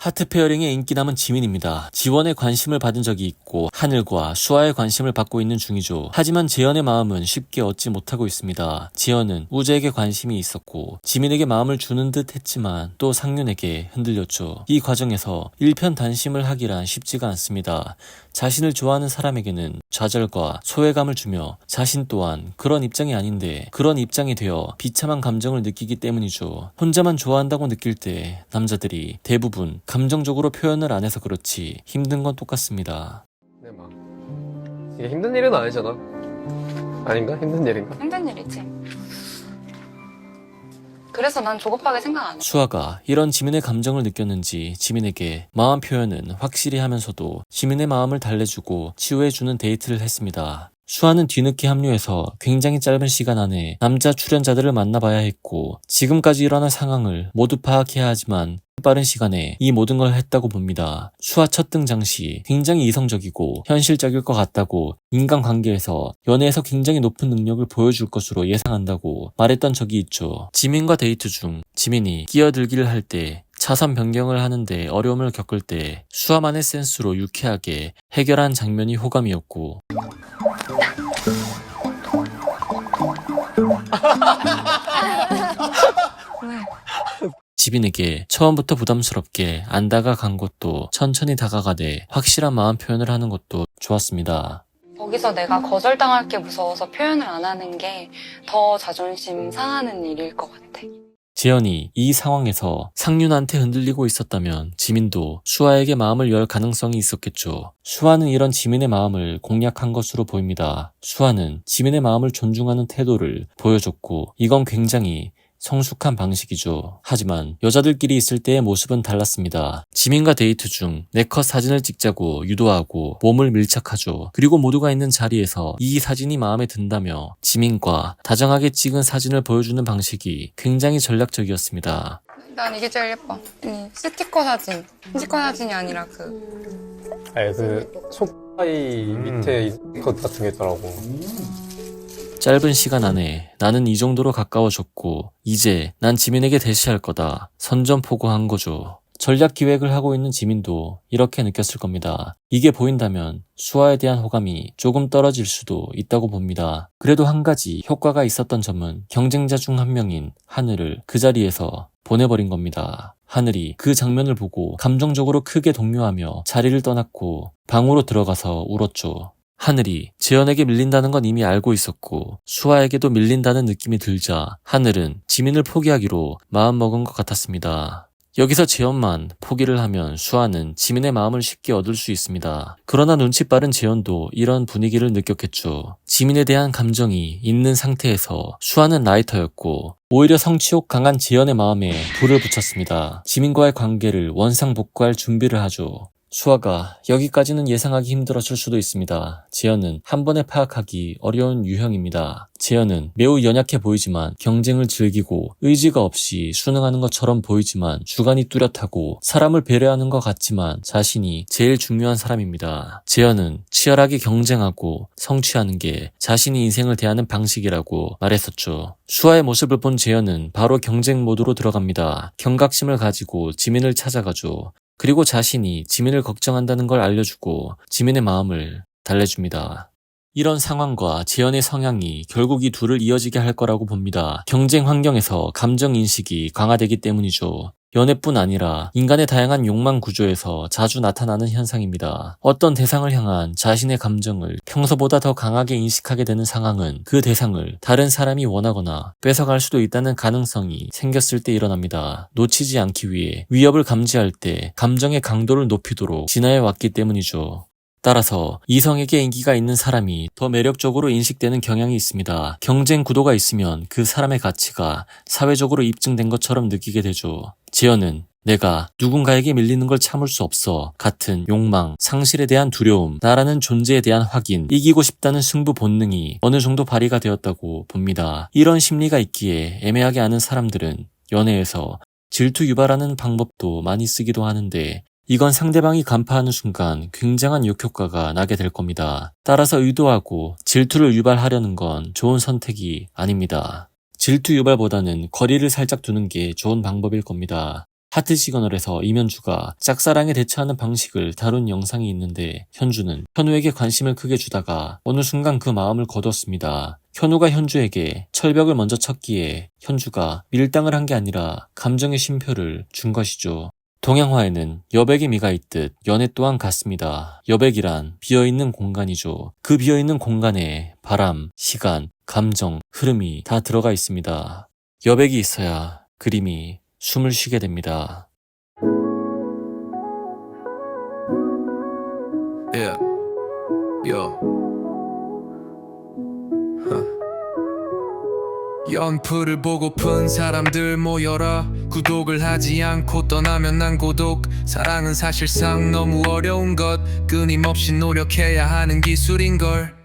하트 페어링의 인기 남은 지민입니다. 지원에 관심을 받은 적이 있고 하늘과 수아의 관심을 받고 있는 중이죠. 하지만 재현의 마음은 쉽게 얻지 못하고 있습니다. 지연은 우재에게 관심이 있었고 지민에게 마음을 주는 듯 했지만 또 상윤에게 흔들렸죠. 이 과정에서 일편단심을 하기란 쉽지가 않습니다. 자신을 좋아하는 사람에게는 좌절과 소외감을 주며 자신 또한 그런 입장이 아닌데 그런 입장이 되어 비참한 감정을 느끼기 때문이죠. 혼자만 좋아한다고 느낄 때 남자들이 대부분 감정적으로 표현을 안 해서 그렇지 힘든 건 똑같습니다. 네, 막 이게 힘든 일은 아니잖아. 아닌가? 힘든 일인가? 힘든 일이지. 그래서 난 조급하게 생각 안 해. 수아가 이런 지민의 감정을 느꼈는지 지민에게 마음 표현은 확실히 하면서도 지민의 마음을 달래주고 치유해주는 데이트를 했습니다. 수아는 뒤늦게 합류해서 굉장히 짧은 시간 안에 남자 출연자들을 만나봐야 했고 지금까지 일어난 상황을 모두 파악해야 하지만 빠른 시간에 이 모든 걸 했다고 봅니다. 수아 첫 등장 시 굉장히 이성적이고 현실적일 것 같다고 인간관계에서 연애에서 굉장히 높은 능력을 보여줄 것으로 예상한다고 말했던 적이 있죠. 지민과 데이트 중 지민이 끼어들기를 할 때 차선 변경을 하는데 어려움을 겪을 때 수아만의 센스로 유쾌하게 해결한 장면이 호감이었고 왜? 지민에게 처음부터 부담스럽게 안 다가간 것도 천천히 다가가되 확실한 마음 표현을 하는 것도 좋았습니다. 거기서 내가 거절당할 게 무서워서 표현을 안 하는 게 더 자존심 상하는 일일 것 같아. 재현이 이 상황에서 상윤한테 흔들리고 있었다면 지민도 수아에게 마음을 열 가능성이 있었겠죠. 수아는 이런 지민의 마음을 공략한 것으로 보입니다. 수아는 지민의 마음을 존중하는 태도를 보여줬고 이건 굉장히 성숙한 방식이죠. 하지만 여자들끼리 있을 때의 모습은 달랐습니다. 지민과 데이트 중 네컷 사진을 찍자고 유도하고 몸을 밀착하죠. 그리고 모두가 있는 자리에서 이 사진이 마음에 든다며 지민과 다정하게 찍은 사진을 보여주는 방식이 굉장히 전략적이었습니다. 난 이게 제일 예뻐. 스티커 사진. 스티커 사진이 아니라 아니 속바이 밑에 것 같은 게 있더라고. 짧은 시간 안에 나는 이 정도로 가까워졌고 이제 난 지민에게 대시할 거다. 선전포고한 거죠. 전략 기획을 하고 있는 지민도 이렇게 느꼈을 겁니다. 이게 보인다면 수아에 대한 호감이 조금 떨어질 수도 있다고 봅니다. 그래도 한 가지 효과가 있었던 점은 경쟁자 중 한 명인 하늘을 그 자리에서 보내버린 겁니다. 하늘이 그 장면을 보고 감정적으로 크게 동요하며 자리를 떠났고 방으로 들어가서 울었죠. 하늘이 재현에게 밀린다는 건 이미 알고 있었고 수아에게도 밀린다는 느낌이 들자 하늘은 지민을 포기하기로 마음먹은 것 같았습니다. 여기서 재현만 포기를 하면 수아는 지민의 마음을 쉽게 얻을 수 있습니다. 그러나 눈치 빠른 재현도 이런 분위기를 느꼈겠죠. 지민에 대한 감정이 있는 상태에서 수아는 라이터였고 오히려 성취욕 강한 재현의 마음에 불을 붙였습니다. 지민과의 관계를 원상복구할 준비를 하죠. 수아가 여기까지는 예상하기 힘들었을 수도 있습니다. 재현은 한 번에 파악하기 어려운 유형입니다. 재현은 매우 연약해 보이지만 경쟁을 즐기고 의지가 없이 순응하는 것처럼 보이지만 주관이 뚜렷하고 사람을 배려하는 것 같지만 자신이 제일 중요한 사람입니다. 재현은 치열하게 경쟁하고 성취하는 게 자신이 인생을 대하는 방식이라고 말했었죠. 수아의 모습을 본 재현은 바로 경쟁 모드로 들어갑니다. 경각심을 가지고 지민을 찾아가죠. 그리고 자신이 지민을 걱정한다는 걸 알려주고 지민의 마음을 달래줍니다. 이런 상황과 재현의 성향이 결국 이 둘을 이어지게 할 거라고 봅니다. 경쟁 환경에서 감정 인식이 강화되기 때문이죠. 연애뿐 아니라 인간의 다양한 욕망 구조에서 자주 나타나는 현상입니다. 어떤 대상을 향한 자신의 감정을 평소보다 더 강하게 인식하게 되는 상황은 그 대상을 다른 사람이 원하거나 뺏어갈 수도 있다는 가능성이 생겼을 때 일어납니다. 놓치지 않기 위해 위협을 감지할 때 감정의 강도를 높이도록 진화해 왔기 때문이죠. 따라서 이성에게 인기가 있는 사람이 더 매력적으로 인식되는 경향이 있습니다. 경쟁 구도가 있으면 그 사람의 가치가 사회적으로 입증된 것처럼 느끼게 되죠. 재현은 내가 누군가에게 밀리는 걸 참을 수 없어 같은 욕망, 상실에 대한 두려움, 나라는 존재에 대한 확인, 이기고 싶다는 승부 본능이 어느 정도 발휘가 되었다고 봅니다. 이런 심리가 있기에 애매하게 아는 사람들은 연애에서 질투 유발하는 방법도 많이 쓰기도 하는데 이건 상대방이 간파하는 순간 굉장한 역효과가 나게 될 겁니다. 따라서 의도하고 질투를 유발하려는 건 좋은 선택이 아닙니다. 질투 유발보다는 거리를 살짝 두는 게 좋은 방법일 겁니다. 하트 시그널에서 이면주가 짝사랑에 대처하는 방식을 다룬 영상이 있는데 현주는 현우에게 관심을 크게 주다가 어느 순간 그 마음을 거뒀습니다. 현우가 현주에게 철벽을 먼저 쳤기에 현주가 밀당을 한 게 아니라 감정의 쉼표를 준 것이죠. 동양화에는 여백의 미가 있듯 연애 또한 같습니다. 여백이란 비어있는 공간이죠. 그 비어있는 공간에 바람, 시간, 감정, 흐름이 다 들어가 있습니다. 여백이 있어야 그림이 숨을 쉬게 됩니다. Yeah. Yo. 연프를 보고픈 사람들 모여라. 구독을 하지 않고 떠나면 난 고독. 사랑은 사실상 너무 어려운 것. 끊임없이 노력해야 하는 기술인걸.